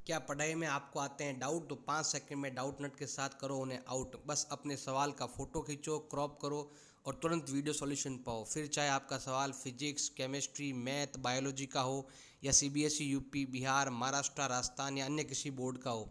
क्या पढ़ाई में आपको आते हैं डाउट? तो 5 सेकंड में डाउट नट के साथ करो उन्हें आउट। बस अपने सवाल का फ़ोटो खींचो, क्रॉप करो और तुरंत वीडियो सॉल्यूशन पाओ। फिर चाहे आपका सवाल फिजिक्स, केमिस्ट्री, मैथ, बायोलॉजी का हो या सीबीएसई, यूपी, बिहार, महाराष्ट्र, राजस्थान या अन्य किसी बोर्ड का हो,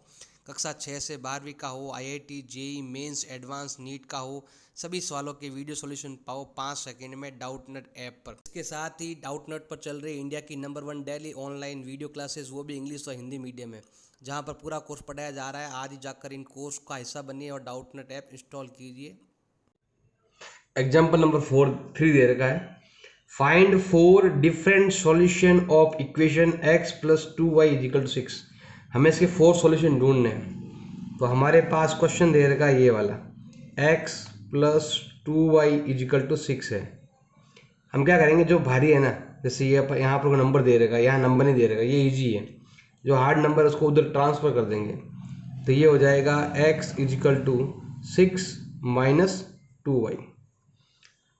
कक्षा 6 से 12वीं का हो, IIT, JEE mains, advance, NEET का हो, सभी सवालों के वीडियो सॉल्यूशन पाओ 5 सेकंड में डाउटनट ऐप पर। इसके साथ ही डाउटनट पर चल रही इंडिया की number 1 daily online video classes, वो भी इंग्लिश और हिंदी मीडियम में, जहां पर पूरा कोर्स पढ़ाया जा रहा है। आज ही जाकर इन कोर्स का हिस्सा बनिए और डाउटनट ऐप इंस्टॉल कीजिए। एग्जाम्पल नंबर 3 दे रखा है। Find 4 different solution of equation x plus 2y is equal to 6। हमें इसके 4 सॉल्यूशन ढूंढने हैं। तो हमारे पास क्वेश्चन दे रखा है ये वाला, x plus 2y is equal to 6 है। हम क्या करेंगे, जो भारी है ना, जैसे ये यहाँ पर नंबर दे रखा है, यहाँ नंबर नहीं दे रखा, ये इजी है। जो हार्ड नंबर है उसको उधर ट्रांसफ़र कर देंगे। तो ये हो जाएगा x is equal to 6 minus 2y।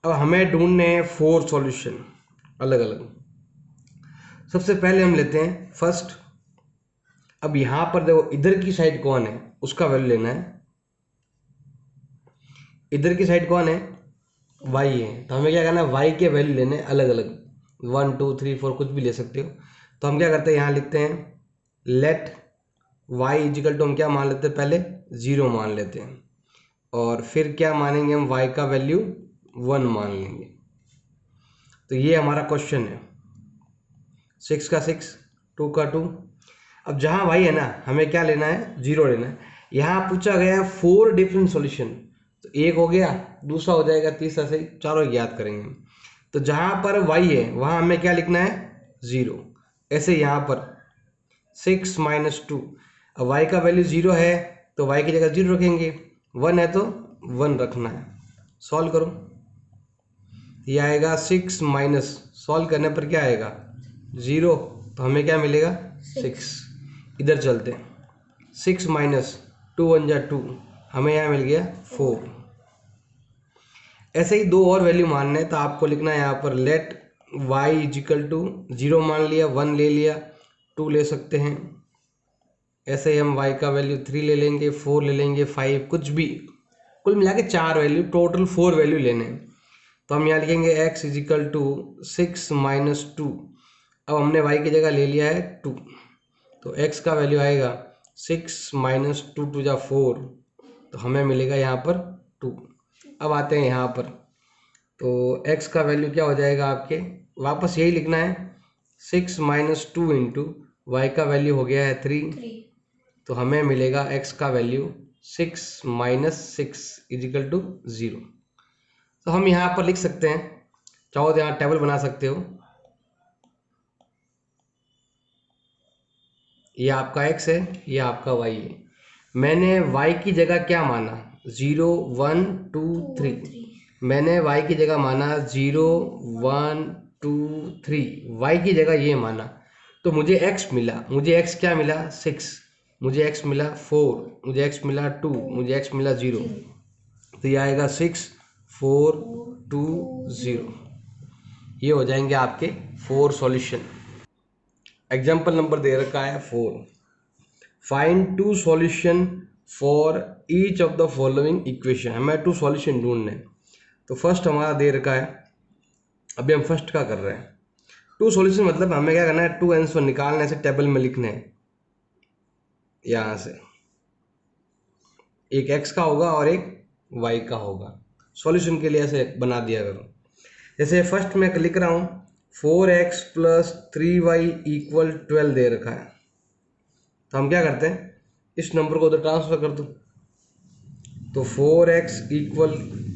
अब हमें ढूंढने हैं 4 सॉल्यूशन अलग अलग। सबसे पहले हम लेते हैं फर्स्ट। अब यहां पर देखो, इधर की साइड कौन है उसका वैल्यू लेना है। इधर की साइड कौन है, y है। तो हमें क्या करना है, y के वैल्यू लेने अलग अलग, 1 2 3 4 कुछ भी ले सकते हो। तो हम क्या करते हैं, यहाँ लिखते हैं लेट y इजिकल टू, हम क्या मान लेते हैं, पहले 0 मान लेते हैं और फिर क्या मानेंगे हम, y का वैल्यू 1 मान लेंगे। तो ये हमारा क्वेश्चन है, 6 का 6, 2 का 2। अब जहाँ y है ना, हमें क्या लेना है, 0 लेना है। यहाँ पूछा गया है 4 डिफरेंट सॉल्यूशन, तो एक हो गया, दूसरा हो जाएगा, तीसरा से चारों याद करेंगे। तो जहाँ पर y है वहाँ हमें क्या लिखना है, 0। ऐसे यहाँ पर 6 माइनस 2, अब y का वैल्यू 0 है तो y की जगह 0 रखेंगे, 1 है तो 1 रखना है। सॉल्व करो, ये आएगा 6 माइनस, सॉल्व करने पर क्या आएगा, 0। तो हमें क्या मिलेगा, 6। इधर चलते हैं, 6 माइनस 2 1 जा 2, हमें यहाँ मिल गया 4। ऐसे ही दो और वैल्यू मानना है, तो आपको लिखना है यहाँ पर लेट y इजिकल टू 0 मान लिया, 1 ले लिया, 2 ले सकते हैं। ऐसे ही हम y का वैल्यू 3 ले लेंगे, 4 ले लेंगे, 5, कुछ भी। कुल मिला के 4 वैल्यू, टोटल 4 वैल्यू लेने हैं। तो हम यहाँ लिखेंगे x इजिकल टू 6 माइनस 2। अब हमने y की जगह ले लिया है 2, तो x का वैल्यू आएगा 6 माइनस 2 2 जा 4, तो हमें मिलेगा यहाँ पर 2। अब आते हैं यहाँ पर, तो x का वैल्यू क्या हो जाएगा आपके, वापस यही लिखना है, 6 माइनस 2 इंटू वाई का वैल्यू हो गया है 3, तो हमें मिलेगा x का वैल्यू 6 माइनस 6 इजिकल टू 0। तो हम यहाँ पर लिख सकते हैं, चाहो तो यहाँ टेबल बना सकते हो। ये आपका x है, ये आपका y है। मैंने y की जगह क्या माना, 0 1 2 3। मैंने y की जगह माना 0 1 2 3, y की जगह ये माना, तो मुझे x मिला। मुझे x क्या मिला, 6। मुझे x मिला 4, मुझे x मिला 2, मुझे x मिला 0। तो ये आएगा 6 4 2 0। ये हो जाएंगे आपके 4 सॉल्यूशन। एग्जाम्पल नंबर दे रखा है 4। Find 2 solution for each of the following equation. हमें 2 सॉल्यूशन ढूंढने हैं। तो फर्स्ट हमारा दे रखा है, अभी हम फर्स्ट का कर रहे हैं। 2 सॉल्यूशन मतलब हमें क्या करना है, 2 आंसर निकालने से टेबल में लिखने हैं। यहाँ से एक x का होगा और एक y का होगा। सॉल्यूशन के लिए ऐसे बना दिया करो। जैसे फर्स्ट में लिख रहा हूँ 4x प्लस 3y इक्वल 12 दे रखा है, तो हम क्या करते हैं, इस नंबर को उधर ट्रांसफर कर दो। तो 4x इक्वल,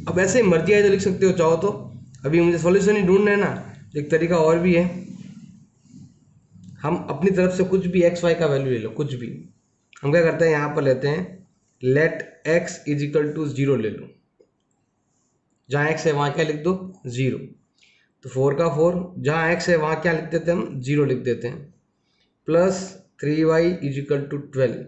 अब ऐसे ही मर्जी है तो लिख सकते हो चाहो तो। अभी मुझे सॉल्यूशन ही ढूंढना है ना, एक तरीका और भी है, हम अपनी तरफ से कुछ भी एक्स वाई का वैल्यू ले लो, कुछ भी। हम क्या करते हैं, यहाँ पर लेते हैं लेट x इजिकल टू 0 ले लो। जहाँ x है वहाँ क्या लिख दो, 0। तो 4 का 4, जहाँ x है वहाँ क्या लिख देते हैं हम, 0 लिख देते हैं। प्लस 3y इजिकल टू 12,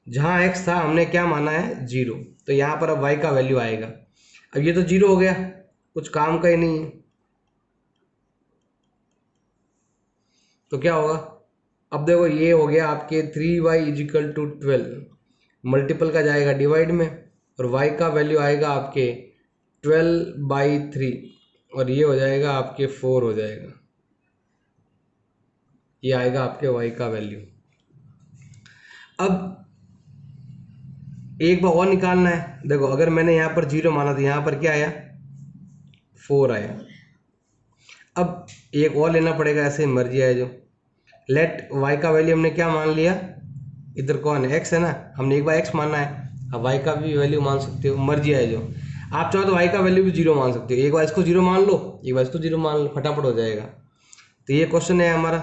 जहाँ x था हमने क्या माना है, 0। तो यहाँ पर अब y का वैल्यू आएगा। अब ये तो 0 हो गया, कुछ काम का ही नहीं है, तो क्या होगा, अब देखो ये हो गया आपके 3y इजिकल टू 12, मल्टीपल का जाएगा डिवाइड में और y का वैल्यू आएगा आपके 12/3 और ये हो जाएगा आपके 4 हो जाएगा, ये आएगा आपके y का वैल्यू। अब एक बार और निकालना है। देखो अगर मैंने यहाँ पर 0 माना तो यहाँ पर क्या आया, 4 आया। अब एक और लेना पड़ेगा, ऐसे मर्जी आए जो। लेट y का वैल्यू हमने क्या मान लिया, इधर कौन है, x है ना, हमने एक बार x मानना है। अब y का भी वैल्यू मान सकते हो, मर्जी आए जो। आप चाहो तो y का वैल्यू भी 0 मान सकते हो, एक बार इसको 0 मान लो, एक बार इसको 0 मान लो, फटाफट हो जाएगा। तो ये क्वेश्चन है हमारा।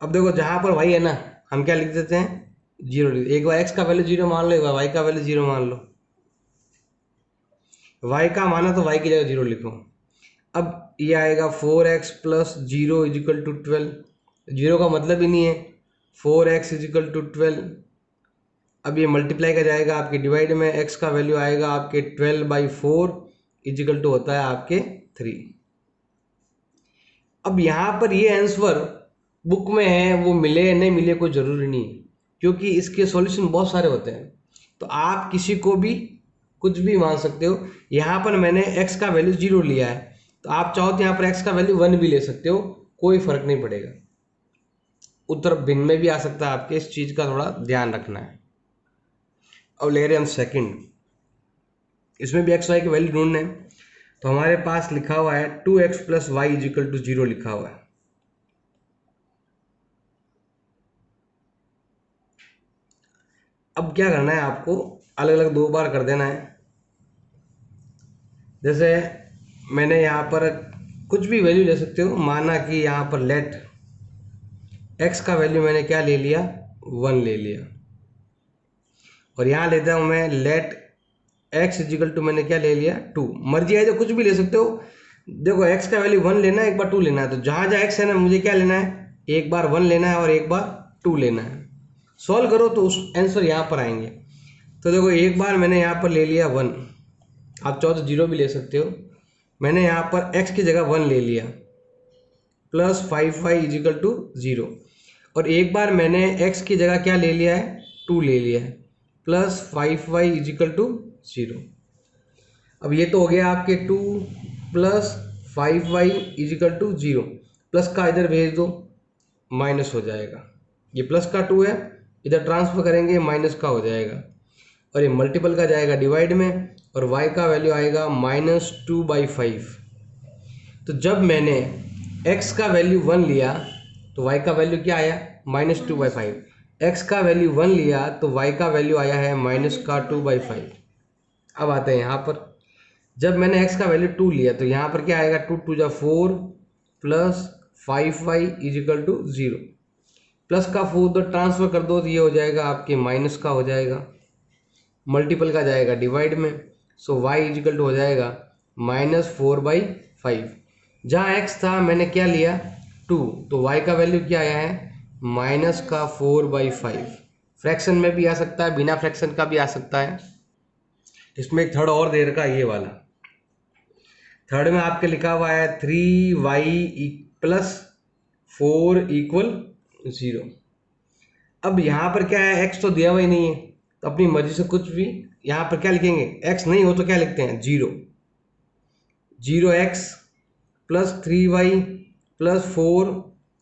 अब देखो जहां पर y है ना, हम क्या लिख देते हैं, 0 लिख, एक बार x का वैल्यू 0 मान लो, एक बार y का वैल्यू 0 मान लो। y का माना तो y की जगह 0 लिखो। अब ये आएगा 4x प्लस 0 इजिकल टू 12, 0 का मतलब ही नहीं है, 4x इजिकल टू 12। अब ये मल्टीप्लाई का जाएगा आपके डिवाइड में, x का वैल्यू आएगा आपके 12/4 इजिकल टू होता है आपके 3। अब यहाँ पर ये आंसर बुक में है, वो मिले या नहीं मिले कोई ज़रूरी नहीं, क्योंकि इसके सॉल्यूशन बहुत सारे होते हैं, तो आप किसी को भी कुछ भी मान सकते हो। यहाँ पर मैंने x का वैल्यू 0 लिया है, तो आप चाहो तो यहाँ पर x का वैल्यू 1 भी ले सकते हो, कोई फर्क नहीं पड़ेगा। उत्तर भिन्न में भी आ सकता है आपके, इस चीज़ का थोड़ा ध्यान रखना है। अब ले रहे हम सेकंड, इसमें भी एक्स वाई की वैल्यू ढूंढने हैं। तो हमारे पास लिखा हुआ है 2x plus y is equal to 0 लिखा हुआ है। अब क्या करना है आपको, अलग अलग 2 बार कर देना है। जैसे मैंने यहाँ पर कुछ भी वैल्यू ले सकते हो, माना कि यहाँ पर लेट x का वैल्यू मैंने क्या ले लिया, 1 ले लिया, और यहाँ लेता हूँ मैं लेट x इजिकल टू मैंने क्या ले लिया, 2। मर्जी है तो कुछ भी ले सकते हो। देखो x का वैल्यू 1 लेना है, एक बार 2 लेना है, तो जहाँ जहाँ x है ना, मुझे क्या लेना है, एक बार 1 लेना है और एक बार 2 लेना है। सॉल्व करो तो उस आंसर यहाँ पर आएंगे। तो देखो एक बार मैंने यहाँ पर ले लिया 1, आप चाहो तो 0 भी ले सकते हो। मैंने यहाँ पर x की जगह 1 ले लिया प्लस 5y इजिकल टू 0, और एक बार मैंने x की जगह क्या ले लिया है, 2 ले लिया है प्लस 5y इजिकल टू 0। अब ये तो हो गया आपके 2 plus 5y is equal to 0, plus का इधर भेज दो, माइनस हो जाएगा। ये प्लस का 2 है, इधर ट्रांसफर करेंगे माइनस का हो जाएगा, और ये मल्टीपल का जाएगा डिवाइड में, और y का वैल्यू आएगा -2/5। तो जब मैंने x का वैल्यू 1 लिया तो y का वैल्यू क्या आया, -2/5। x का वैल्यू 1 लिया तो y का वैल्यू आया है -2/5। अब आते हैं यहाँ पर, जब मैंने x का वैल्यू 2 लिया तो यहाँ पर क्या आएगा, 2 2 जा 4 plus 5y is equal to 0, plus का 4 तो ट्रांसफर कर दो तो ये हो जाएगा आपके माइनस का हो जाएगा, मल्टीपल का जाएगा डिवाइड में, सो y इजिकल टू हो जाएगा -4/5। जहाँ x था मैंने क्या लिया, 2, तो y का वैल्यू क्या आया है, -4/5। फ्रैक्शन में भी आ सकता है, बिना फ्रैक्शन का भी आ सकता है। इसमें एक थर्ड और दे रखा है, ये वाला थर्ड में आपके लिखा हुआ है 3y प्लस 4 = 0। अब यहाँ पर क्या है, x तो दिया हुआ ही नहीं है, तो अपनी मर्जी से कुछ भी यहाँ पर क्या लिखेंगे, x नहीं हो तो क्या लिखते हैं, 0x plus 3y plus 4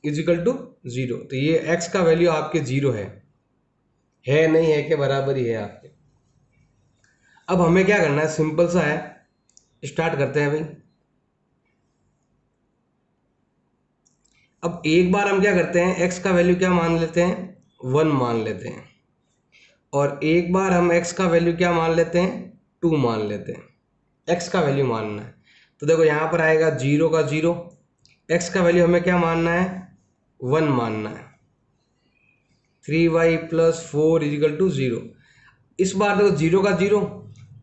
is equal to 0। तो ये x का वैल्यू आपके 0 है नहीं है के बराबर ही है आपके। अब हमें क्या करना है, सिंपल सा है, स्टार्ट करते हैं भाई। अब एक बार हम क्या करते हैं, x का वैल्यू क्या मान लेते हैं, 1 मान लेते हैं, और एक बार हम x का वैल्यू क्या मान लेते हैं, 2 मान लेते हैं। x का वैल्यू मानना है, तो देखो यहाँ पर आएगा 0 का 0, x का वैल्यू हमें क्या मानना है, 1 मानना है, 3y प्लस 4 इजिकल टू 0। इस बार देखो 0 का 0,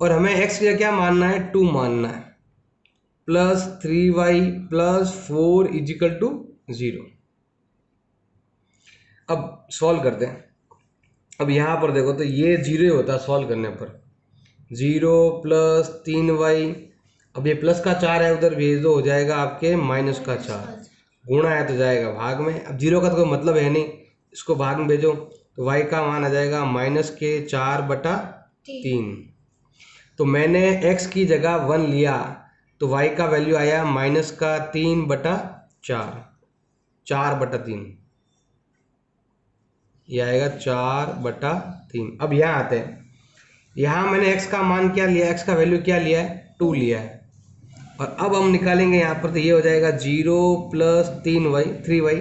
और हमें x का क्या मानना है, 2 मानना है, plus 3y plus 4 is equal to 0। अब सॉल्व करते हैं। अब यहाँ पर देखो तो ये 0 ही होता है सॉल्व करने पर, 0 प्लस 3y, अब ये प्लस का 4 है, उधर भेज दो, हो जाएगा आपके -4। गुणा है तो जाएगा भाग में। अब जीरो का तो कोई मतलब है नहीं, इसको भाग में भेजो तो y का मान आ जाएगा -4/3। तो मैंने x की जगह 1 लिया तो y का वैल्यू आया -3/4, 4/3, ये आएगा 4/3। अब यहाँ आते हैं, यहाँ मैंने x का मान क्या लिया, x का वैल्यू क्या लिया है, 2 लिया है। और अब हम निकालेंगे यहाँ पर तो ये हो जाएगा 0 + 3y,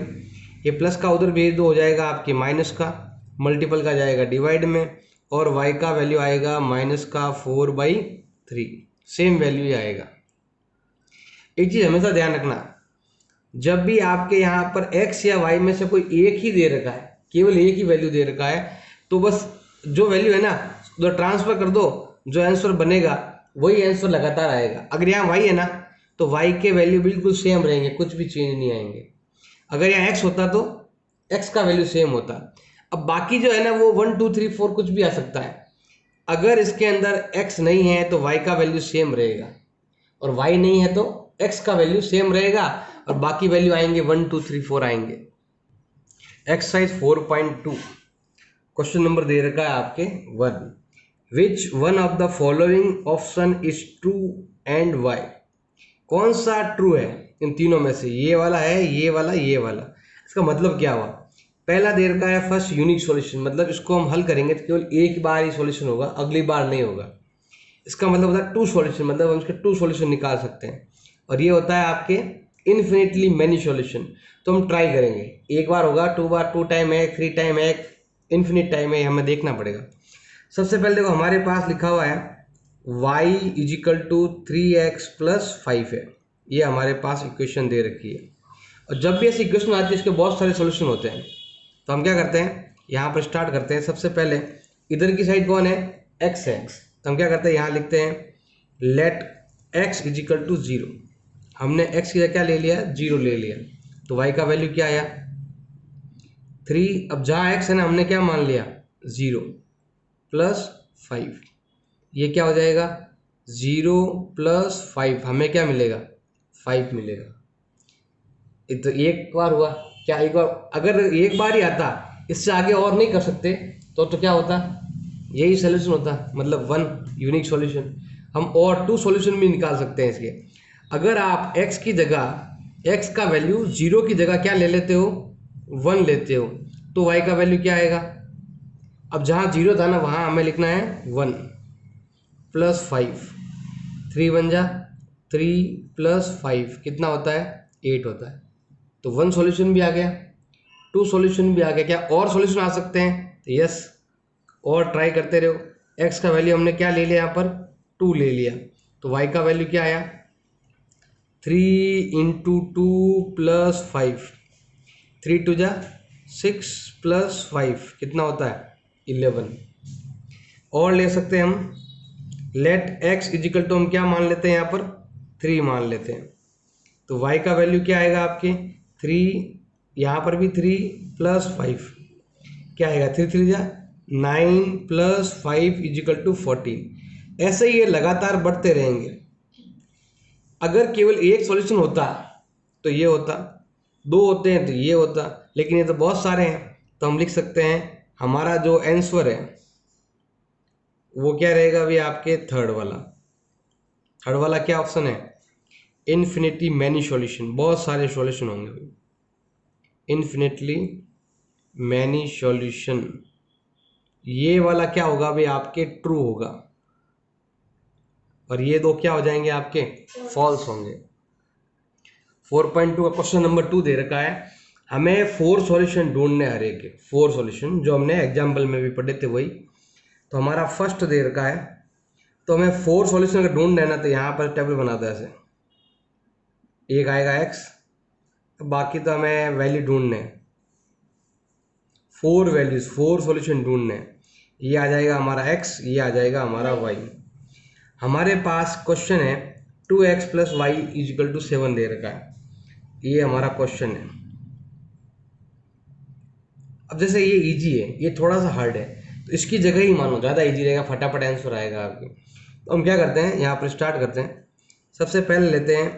ये प्लस का उधर भेज दो, हो जाएगा आपके माइनस का, मल्टीपल का जाएगा डिवाइड में, और y का वैल्यू आएगा -4/3, सेम वैल्यू ही आएगा। एक चीज़ हमेशा ध्यान रखना, जब भी आपके यहाँ पर x या y में से कोई एक ही दे रखा है, केवल एक ही वैल्यू दे रखा है, तो बस जो वैल्यू है ना उधर ट्रांसफर कर दो, जो आंसर बनेगा वही आंसर लगातार आएगा। अगर यहाँ y है ना तो y के वैल्यू बिल्कुल सेम रहेंगे, कुछ भी चेंज नहीं आएंगे। अगर यहाँ x होता तो x का वैल्यू सेम होता। अब बाकी जो है ना वो 1 2 3 4 कुछ भी आ सकता है। अगर इसके अंदर x नहीं है तो y का वैल्यू सेम रहेगा, और y नहीं है तो x का वैल्यू सेम रहेगा, और बाकी वैल्यू आएंगे 1 2 3 4 आएंगे। एक्सरसाइज 4.2 क्वेश्चन नंबर दे रखा है आपके 1, which one of the following option is true and why. कौन सा ट्रू है इन तीनों में से, ये वाला है, ये वाला, ये वाला। इसका मतलब क्या हुआ, पहला दे रखा है फर्स्ट यूनिक सॉल्यूशन, मतलब इसको हम हल करेंगे तो केवल एक बार ही सॉल्यूशन होगा, अगली बार नहीं होगा। इसका मतलब होता है टू सॉल्यूशन, मतलब हम इसके टू सॉल्यूशन निकाल सकते हैं। और ये होता है आपके इन्फिनिटली मैनी सॉल्यूशन। तो हम ट्राई करेंगे, एक बार होगा, 2 बार, 2 टाइम है, 3 टाइम है, इन्फिनिट टाइम है, हमें देखना पड़ेगा। सबसे पहले देखो हमारे पास लिखा हुआ है y = 3x + 5 है, ये हमारे पास इक्वेशन दे रखी है। और जब भी ऐसी इक्वेशन आती है इसके बहुत सारे सॉल्यूशन होते हैं, तो हम क्या करते हैं, यहाँ पर स्टार्ट करते हैं। सबसे पहले इधर की साइड कौन है, x है, तो हम क्या करते हैं, यहाँ लिखते हैं लेट x = 0। हमने x की जगह क्या ले लिया, 0 ले लिया, तो y का वैल्यू क्या आया 3। अब जहाँ x है ना हमने क्या मान लिया 0 + 5, ये क्या हो जाएगा 0 + 5, हमें क्या मिलेगा 5 मिलेगा। तो एक बार हुआ क्या, एक बार, अगर एक बार ही आता, इससे आगे और नहीं कर सकते तो क्या होता, यही सोल्यूशन होता, मतलब 1 यूनिक सॉल्यूशन। हम और 2 सॉल्यूशन भी निकाल सकते हैं इसके। अगर आप x की जगह, x का वैल्यू 0 की जगह क्या ले लेते हो 1 लेते हो, तो y का वैल्यू क्या आएगा, अब जहाँ 0 था ना वहाँ हमें लिखना है 1 + 5, 3 बन जा 3 + 5 कितना होता है 8 होता है। तो 1 सॉल्यूशन भी आ गया, 2 सॉल्यूशन भी आ गया। क्या और सॉल्यूशन आ सकते हैं, तो यस, और ट्राई करते रहो। x का वैल्यू हमने क्या ले लिया, यहाँ पर 2 ले लिया, तो y का वैल्यू क्या आया 3 × 2 + 5, 3 2 जा 6 + 5 कितना होता है 11। और ले सकते हैं हम लेट x = हम क्या मान लेते हैं, यहाँ पर 3 मान लेते हैं, तो y का वैल्यू क्या आएगा आपके 3, यहाँ पर भी 3 + 5 क्या आएगा 3 3 जा 9 + 5 = 14। ऐसे ही ये लगातार बढ़ते रहेंगे। अगर केवल एक सॉल्यूशन होता तो ये होता, 2 होते हैं तो ये होता, लेकिन ये तो बहुत सारे हैं, तो हम लिख सकते हैं हमारा जो आंसर है वो क्या रहेगा अभी आपके थर्ड वाला क्या ऑप्शन है, इन्फिनिटली मैनी सॉल्यूशन, बहुत सारे सॉल्यूशन होंगे, इन्फिनिटली मैनी सॉल्यूशन, ये वाला क्या होगा भाई आपके ट्रू होगा, और ये दो क्या हो जाएंगे आपके फॉल्स होंगे। 4.2 का क्वेश्चन नंबर 2 दे रखा है, हमें 4 सॉल्यूशन ढूंढने, हर एक 4 सॉल्यूशन जो हमने एग्जाम्पल में भी पढ़े थे वही। तो हमारा फर्स्ट दे रखा है, तो हमें 4 सॉल्यूशन अगर ढूंढना है ना तो यहाँ पर टेबल बना दो ऐसे, एक आएगा x, बाकी तो हमें वैल्यू ढूंढने, 4 वैल्यूज, 4 सॉल्यूशन ढूंढने, ये आ जाएगा हमारा x, ये आ जाएगा हमारा y। हमारे पास क्वेश्चन है 2x + y = 7 दे रखा है, ये हमारा क्वेश्चन है। अब जैसे ये इजी है, ये थोड़ा सा हार्ड है, तो इसकी जगह ही मानो, ज़्यादा इजी रहेगा, फटाफट आंसर आएगा आपके। तो हम क्या करते हैं, यहाँ पर स्टार्ट करते हैं। सबसे पहले लेते हैं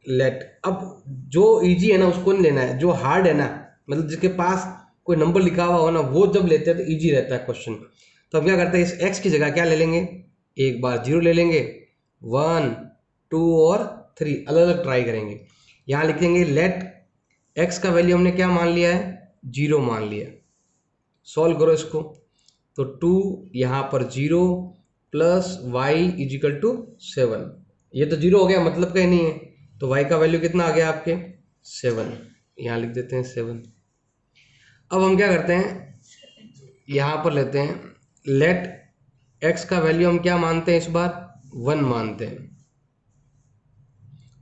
लेट, अब जो इजी है ना उसको नहीं लेना है, जो हार्ड है ना, मतलब जिसके पास कोई नंबर लिखा हुआ हो ना, वो जब लेते हैं तो इजी रहता है क्वेश्चन। तो हम क्या करते हैं, इस एक्स की जगह क्या ले लेंगे, एक बार जीरो ले लेंगे, 1 2 और 3 अलग अलग ट्राई करेंगे। यहाँ लिखेंगे लेट एक्स का वैल्यू हमने क्या मान लिया है, जीरो मान लिया। सॉल्व करो इसको, तो 2 यहाँ पर 0 प्लस वाई इजिकल टू 7, ये तो जीरो हो गया, मतलब कहीं नहीं है, तो y का वैल्यू कितना आ गया आपके 7, यहाँ लिख देते हैं 7। अब हम क्या करते हैं, यहाँ पर लेते हैं लेट x का वैल्यू हम क्या मानते हैं, इस बार 1 मानते हैं।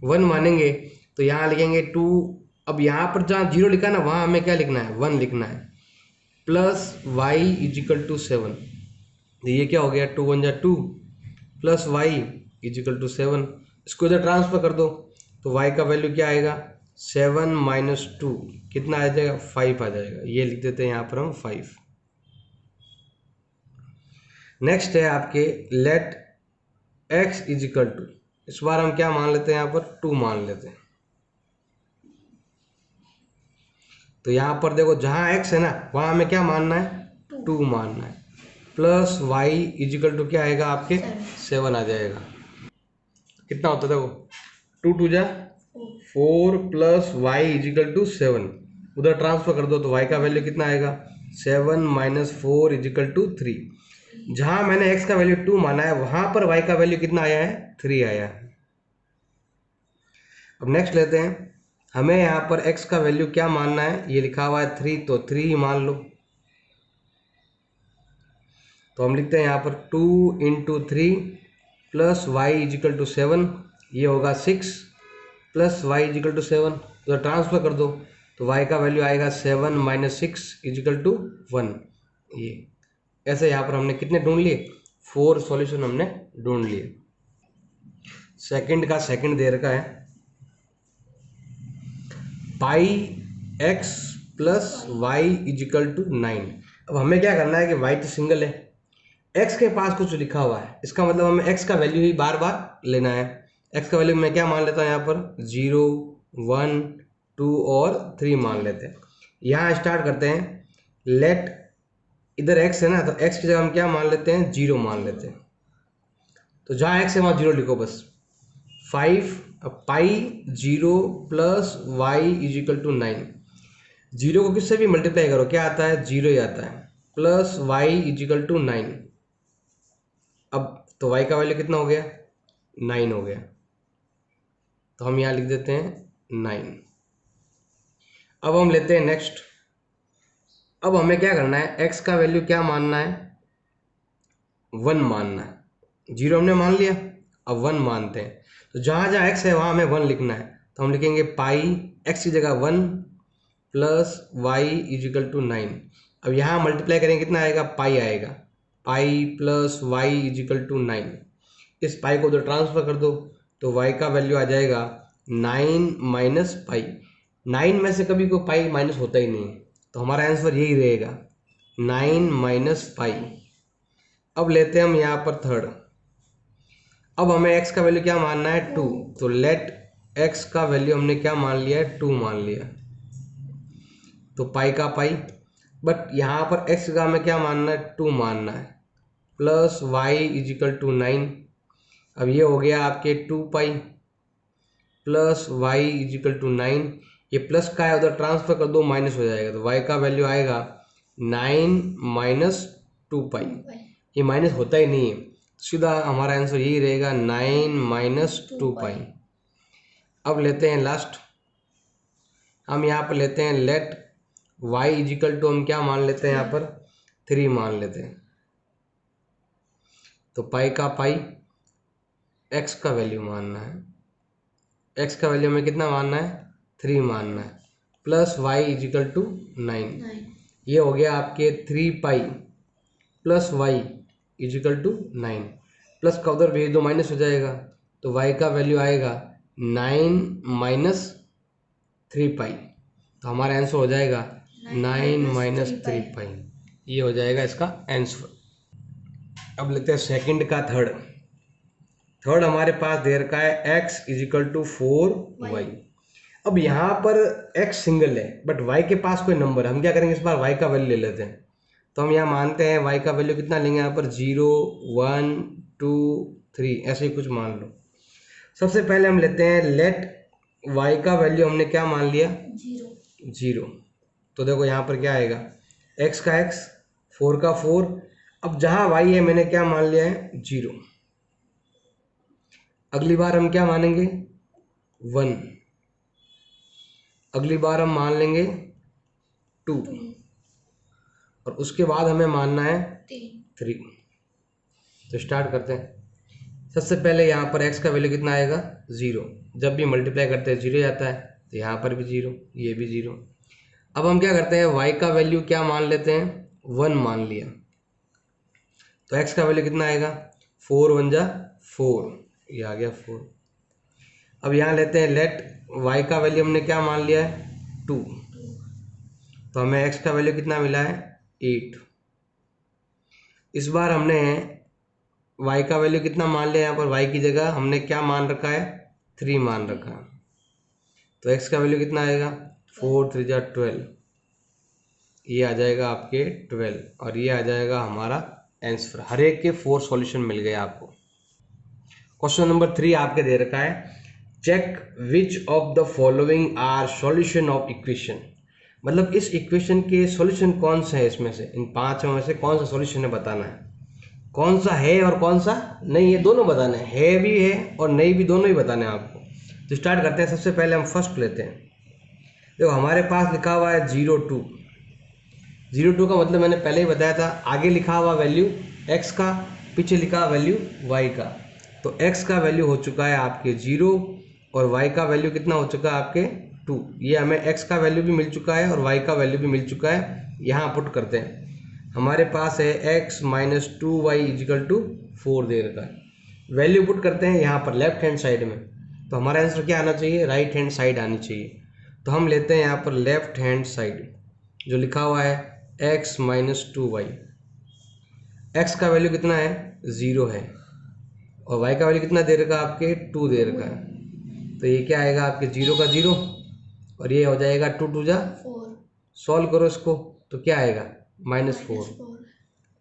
1 मानेंगे तो यहाँ लिखेंगे 2, अब यहाँ पर जहाँ जीरो लिखा है ना वहाँ हमें क्या लिखना है, 1 लिखना है, प्लस वाई इजिकल टू 7, ये क्या हो गया, 2 1 जा 2 प्लस वाई इजिकल टू 7, इसको इधर ट्रांसफर कर दो, तो y का वैल्यू क्या आएगा, 7 माइनस 2 कितना आ जाएगा, 5 आ जाएगा, ये लिख देते हैं यहाँ पर हम 5। नेक्स्ट है आपके लेट x इजिकल टू, इस बार हम क्या मान लेते हैं, यहाँ पर 2 मान लेते हैं। तो यहाँ पर देखो जहाँ x है ना वहाँ हमें क्या मानना है, 2 मानना है, प्लस y इजिकल टू क्या आएगा आपके 7 आ जाएगा। कितना होता है देखो, 2 2 जा 4 प्लस वाई इजिकल टू 7, उधर ट्रांसफर कर दो तो y का वैल्यू कितना आएगा, 7 माइनस 4 इजिकल टू 3। जहां मैंने x का वैल्यू 2 माना है वहां पर y का वैल्यू कितना आया है, 3 आया है। अब नेक्स्ट लेते हैं, हमें यहाँ पर x का वैल्यू क्या मानना है, ये लिखा हुआ है 3, तो 3 ही मान लो। तो हम लिखते हैं यहाँ पर 2 into 3 plus y is equal to 7, ये होगा 6 प्लस वाई इजिकल टू 7, तो ट्रांसफर कर दो तो y का वैल्यू आएगा 7 माइनस 6 इजिकल टू 1। ये ऐसे यहाँ पर हमने कितने ढूंढ लिए, 4 सॉल्यूशन हमने ढूंढ लिए। सेकंड का सेकंड दे रखा है, pi x plus y is equal to 9। अब हमें क्या करना है कि y तो सिंगल है, x के पास कुछ लिखा हुआ है, इसका मतलब हमें x का वैल्यू ही बार बार लेना है। x का वैल्यू मैं क्या मान लेता हूँ, यहाँ पर 0 1 2 और 3 मान लेते हैं। यहाँ स्टार्ट करते हैं, लेट इधर x है ना, तो x की जगह हम क्या मान लेते हैं, 0 मान लेते हैं। तो जहाँ x है वहाँ 0 लिखो बस। 5 पाई 0 प्लस वाई इजिकल टू 9, 0 को किससे भी मल्टीप्लाई करो क्या आता है, 0 ही आता है, प्लस वाई इजिकल टू 9। अब तो y का वैल्यू कितना हो गया, 9 हो गया, तो हम यहाँ लिख देते हैं 9। अब हम लेते हैं नेक्स्ट, अब हमें क्या करना है, x का वैल्यू क्या मानना है, 1 मानना है। 0 हमने मान लिया, अब 1 मानते हैं, तो जहाँ जहाँ x है वहाँ हमें 1 लिखना है। तो हम लिखेंगे पाई x की जगह 1 प्लस वाई इजिकल टू 9। अब यहाँ मल्टीप्लाई करेंगे कितना आएगा, पाई आएगा, pi plus y is equal to 9। इस पाई को उधर ट्रांसफर कर दो तो y का वैल्यू आ जाएगा 9 माइनस पाई। 9 में से कभी कोई पाई माइनस होता ही नहीं, तो हमारा आंसर यही रहेगा 9 माइनस पाई। अब लेते हैं हम यहाँ पर थर्ड, अब हमें x का वैल्यू क्या मानना है, 2, तो लेट x का वैल्यू हमने क्या मान लिया है, 2 मान लिया, तो पाई का पाई, बट यहाँ पर x का हमें क्या मानना है, 2 मानना है, प्लस वाई इजिकल टू 9। अब ये हो गया आपके 2 pi plus y is equal to 9, ये प्लस का है उधर ट्रांसफर कर दो माइनस हो जाएगा, तो y का वैल्यू आएगा 9 माइनस 2 पाई। ये माइनस होता ही नहीं है, सीधा हमारा आंसर यही रहेगा 9 माइनस 2 पाई। अब लेते हैं लास्ट, हम यहाँ पर लेते हैं लेट y इजिकल टू, हम क्या मान लेते हैं यहाँ पर 3 मान लेते हैं, तो पाई का पाई, x का वैल्यू मानना है, x का वैल्यू हमें कितना मानना है, 3 मानना है, प्लस वाई इजिकल टू 9। ये हो गया आपके 3 pi plus y is equal to 9, plus का उधर भेज दो माइनस हो जाएगा, तो y का वैल्यू आएगा 9 माइनस 3 पाई, तो हमारा आंसर हो जाएगा 9 माइनस 3 पाई, ये हो जाएगा इसका आंसर। अब लेते हैं सेकंड का थर्ड, थर्ड हमारे पास दे रखा है x is equal to 4y। अब यहाँ पर x सिंगल है बट y के पास कोई नंबर है, हम क्या करेंगे इस बार y का वैल्यू ले लेते हैं। तो हम यहाँ मानते हैं y का वैल्यू कितना लेंगे, यहाँ पर 0 1 2 3 ऐसे ही कुछ मान लो। सबसे पहले हम लेते हैं लेट y का वैल्यू हमने क्या मान लिया, 0। तो देखो यहाँ पर क्या आएगा, x का x 4 का 4। अब जहाँ y है मैंने क्या मान लिया है, 0। अगली बार हम क्या मानेंगे, 1। अगली बार हम मान लेंगे 2 और उसके बाद हमें मानना है 3। तो स्टार्ट करते हैं। सबसे पहले यहाँ पर x का वैल्यू कितना आएगा, 0। जब भी मल्टीप्लाई करते हैं 0 आता है, तो यहाँ पर भी 0, ये भी 0। अब हम क्या करते हैं, y का वैल्यू क्या मान लेते हैं, 1 मान लिया। तो x का वैल्यू कितना आएगा, 4 1 जा 4, ये आ गया 4। अब यहाँ लेते हैं लेट y का वैल्यू हमने क्या मान लिया है, 2। तो हमें x का वैल्यू कितना मिला है, 8। इस बार हमने y का वैल्यू कितना मान लिया, यहाँ पर y की जगह हमने क्या मान रखा है, 3 मान रखा। तो x का वैल्यू कितना आएगा, 4 3 जा 12, ये आ जाएगा आपके 12 और ये आ जाएगा हमारा आंसर। हर एक के 4 सॉल्यूशन मिल गए आपको। क्वेश्चन नंबर 3 आपके दे रखा है, check which of the following are solution of equation. मतलब इस इक्वेशन के सॉल्यूशन कौन सा है, इसमें से इन 5 में से कौन सा सॉल्यूशन है बताना है। कौन सा है और कौन सा नहीं है दोनों बताना है भी है और नहीं भी, दोनों ही बताना है आपको। तो स्टार्ट करते हैं। सबसे पहले हम फर्स्ट लेते हैं। देखो हमारे पास लिखा हुआ है 0 2 का मतलब मैंने पहले ही बताया था, आगे लिखा हुआ वैल्यू x का, पीछे लिखा हुआ वैल्यू y का। तो x का वैल्यू हो चुका है आपके 0 और y का वैल्यू कितना हो चुका है आपके 2। ये हमें x का वैल्यू भी मिल चुका है और y का वैल्यू भी मिल चुका है। यहाँ पुट करते हैं, हमारे पास है x minus 2y is equal to 4 दे रखा है। वैल्यू पुट करते हैं यहाँ पर लेफ्ट हैंड साइड में, तो हमारा आंसर क्या आना चाहिए, राइट हैंड साइड आनी चाहिए। तो हम लेते हैं यहाँ पर लेफ्ट हैंड साइड, जो लिखा हुआ है x माइनस 2y। x का वैल्यू कितना है, 0 है और y का वैल्यू कितना दे रखा है आपके, 2 दे रखा है। तो ये क्या आएगा आपके 0 का 0 और ये हो जाएगा 2 2 जा 4। सॉल्व करो इसको तो क्या आएगा, -4।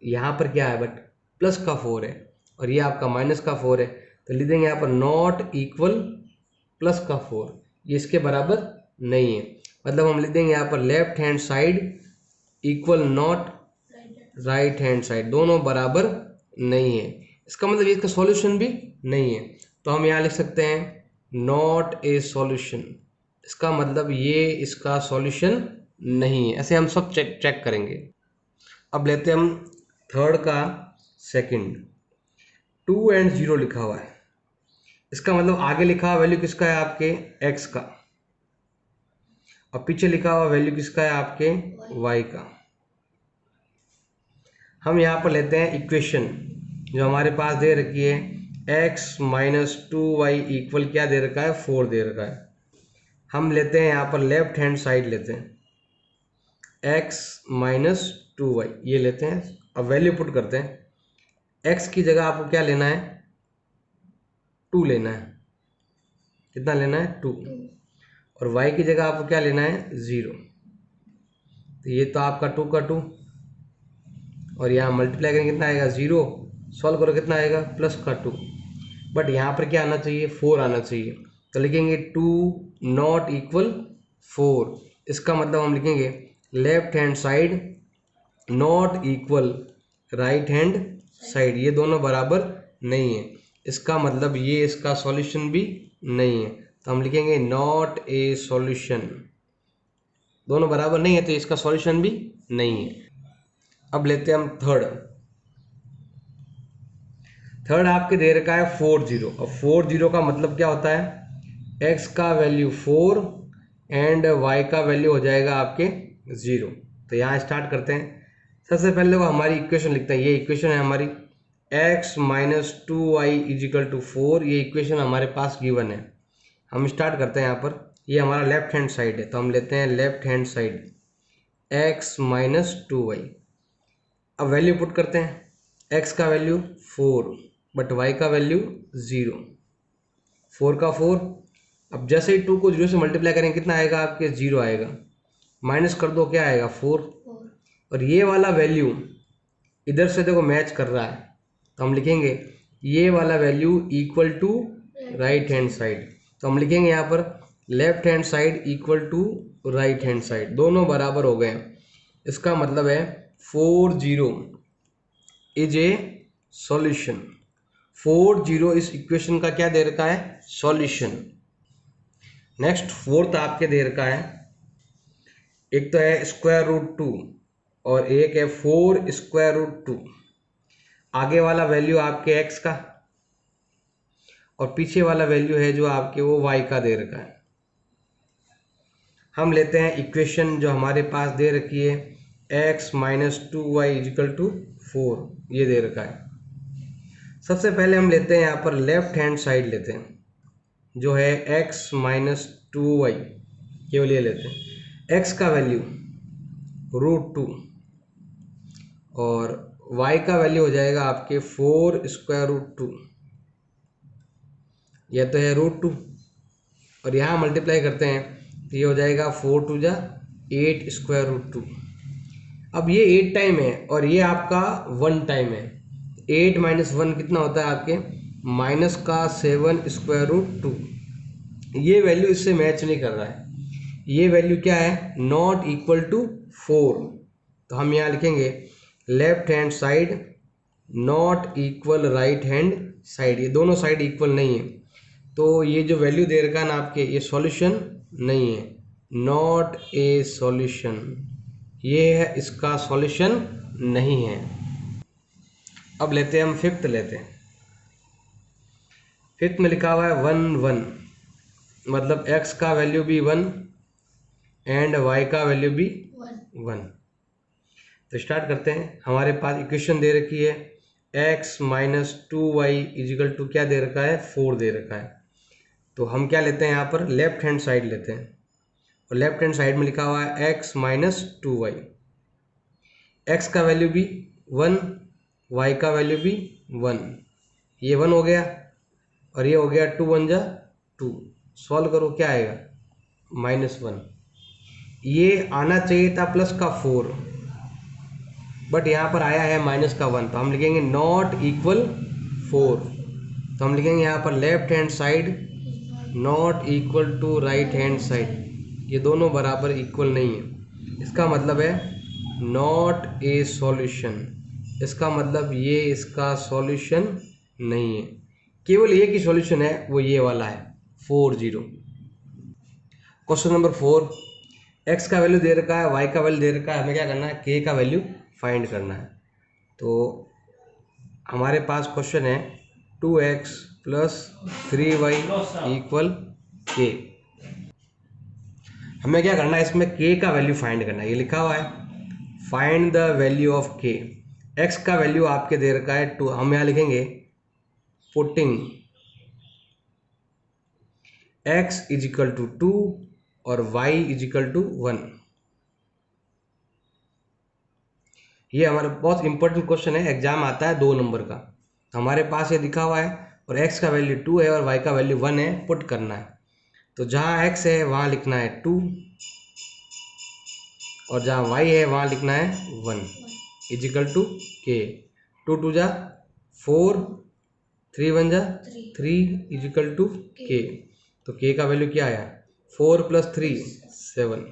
यहाँ पर क्या है बट प्लस का 4 है और ये आपका माइनस का 4 है। तो लिख देंगे यहाँ पर नॉट इक्वल प्लस का 4, ये इसके बराबर नहीं है। मतलब हम लिख देंगे यहाँ पर left hand side equal not right hand side, दोनों बराबर नहीं है। इसका मतलब ये इसका सॉल्यूशन भी नहीं है। तो हम यहाँ लिख सकते हैं नॉट ए सॉल्यूशन, इसका मतलब ये इसका सॉल्यूशन नहीं है। ऐसे हम सब चेक करेंगे। अब लेते हैं हम थर्ड का सेकंड, 2 एंड 0 लिखा हुआ है। इसका मतलब आगे लिखा हुआ वैल्यू किसका है आपके x का और पीछे लिखा हुआ वैल्यू किसका है आपके y का। हम यहाँ पर लेते हैं इक्वेशन जो हमारे पास दे रखी है, x माइनस 2y इक्वल क्या दे रखा है, 4 दे रखा है। हम लेते हैं यहाँ पर लेफ्ट हैंड साइड लेते हैं, x माइनस 2y ये लेते हैं। अब वैल्यू पुट करते हैं। x की जगह आपको क्या लेना है, 2 लेना है। कितना लेना है, 2। और y की जगह आपको क्या लेना है, 0। तो ये तो आपका 2 का 2 और यहाँ मल्टीप्लाई करेंगे कितना आएगा, 0। सॉल्व करो कितना आएगा, प्लस का 2। बट यहाँ पर क्या आना चाहिए, 4 आना चाहिए। तो लिखेंगे 2 नॉट इक्वल 4। इसका मतलब हम लिखेंगे left hand side not equal right hand side, ये दोनों बराबर नहीं है। इसका मतलब ये इसका सॉल्यूशन भी नहीं है। तो हम लिखेंगे नॉट ए सॉल्यूशन, दोनों बराबर नहीं है तो इसका सॉल्यूशन भी नहीं है। अब लेते हैं हम थर्ड आपके दे रखा है 4 0। और 4 0 का मतलब क्या होता है, x का वैल्यू 4 एंड y का वैल्यू हो जाएगा आपके 0। तो यहाँ स्टार्ट करते हैं। सबसे पहले वो हमारी इक्वेशन लिखते हैं, ये इक्वेशन है हमारी x minus 2y is equal to 4, ये इक्वेशन हमारे पास गिवन है। हम स्टार्ट करते हैं यहाँ पर, ये हमारा लेफ्ट हैंड साइड है तो हम लेते हैं left hand side x minus 2y। अब वैल्यू पुट करते हैं, x का वैल्यू 4 बट y का वैल्यू 0, 4 का 4। अब जैसे ही 2 को 0 से मल्टीप्लाई करेंगे कितना आएगा आपके 0 आएगा, माइनस कर दो क्या आएगा 4। और ये वाला वैल्यू इधर से देखो मैच कर रहा है, तो हम लिखेंगे ये वाला value equal to right hand side. तो हम लिखेंगे यहाँ पर left hand side equal to right hand side, दोनों बराबर हो गए। इसका मतलब है 40 इज ए सॉल्यूशन। 40 इस इक्वेशन का क्या दे रखा है, सॉल्यूशन। नेक्स्ट फोर्थ आपके दे रखा है, एक तो है स्क्वायर रूट 2 और एक है 4 स्क्वायर रूट 2। आगे वाला वैल्यू आपके x का और पीछे वाला वैल्यू है जो आपके वो y का दे रखा है। हम लेते हैं इक्वेशन जो हमारे पास दे रखी है, x minus 2y is equal to 4, ये दे रखा है। सबसे पहले हम लेते हैं यहाँ पर लेफ्ट हैंड साइड लेते हैं, जो है x माइनस 2y, केवल ये लेते हैं। x का वैल्यू रूट 2 और y का वैल्यू हो जाएगा आपके 4 स्क्वायर रूट 2, यह तो है रूट 2 और यहाँ मल्टीप्लाई करते हैं तो ये हो जाएगा 4 2 जा 8 स्क्वायर रूट 2। अब ये 8 टाइम है और ये आपका 1 टाइम है। 8 माइनस 1 कितना होता है आपके माइनस का 7 स्क्वायर रूट 2। ये वैल्यू इससे मैच नहीं कर रहा है, ये वैल्यू क्या है, नॉट इक्वल टू 4। तो हम यहाँ लिखेंगे left hand side not equal right hand side, ये दोनों साइड इक्वल नहीं है। तो ये जो वैल्यू दे रखा है ना आपके, ये सॉल्यूशन नहीं है, नॉट ए सॉल्यूशन, ये है इसका सॉल्यूशन नहीं है। अब लेते हैं हम फिफ्थ लेते हैं। फिफ्थ में लिखा हुआ है 1 1, मतलब x का वैल्यू भी 1 एंड y का वैल्यू भी 1। तो स्टार्ट करते हैं। हमारे पास इक्वेशन दे रखी है x minus 2y is equal to क्या दे रखा है, 4 दे रखा है। तो हम क्या लेते हैं यहाँ पर, लेफ्ट हैंड साइड लेते हैं और लेफ्ट हैंड साइड में लिखा हुआ है x माइनस 2y। x का वैल्यू भी 1, y का वैल्यू भी 1, ये 1 हो गया और ये हो गया 2 1 जा 2। सॉल्व करो क्या आएगा, -1। ये आना चाहिए था प्लस का 4, बट यहाँ पर आया है माइनस का 1, तो हम लिखेंगे नॉट इक्वल 4। तो हम लिखेंगे यहाँ पर left hand side not equal to right hand side, ये दोनों बराबर इक्वल नहीं है। इसका मतलब है नॉट ए सॉल्यूशन, इसका मतलब ये इसका सॉल्यूशन नहीं है। केवल एक ही सॉल्यूशन है, वो ये वाला है 40। क्वेश्चन नंबर 4, x का वैल्यू दे रखा है, y का वैल्यू दे रखा है, हमें क्या करना है, k का वैल्यू फाइंड करना है। तो हमारे पास क्वेश्चन है 2x plus 3y equal k। हमें क्या करना है, इसमें k का वैल्यू फाइंड करना है। ये लिखा हुआ है find the value of k। x का वैल्यू आपके दे रखा है 2, हम यहाँ लिखेंगे पुटिंग x इजिकल टू 2 और y इजिकल टू 1। ये हमारा बहुत इंपॉर्टेंट क्वेश्चन है, एग्जाम आता है 2 नंबर का। हमारे पास ये दिखा हुआ है और x का वैल्यू 2 है और y का वैल्यू 1 है, पुट करना है। तो जहाँ x है वहाँ लिखना है 2 और जहाँ y है वहाँ लिखना है 1 इजिकल टू k। 2 2 जा 4, 3 1 जा 3 इजिकल टू k। तो k का वैल्यू क्या आया, 4 प्लस 3 7।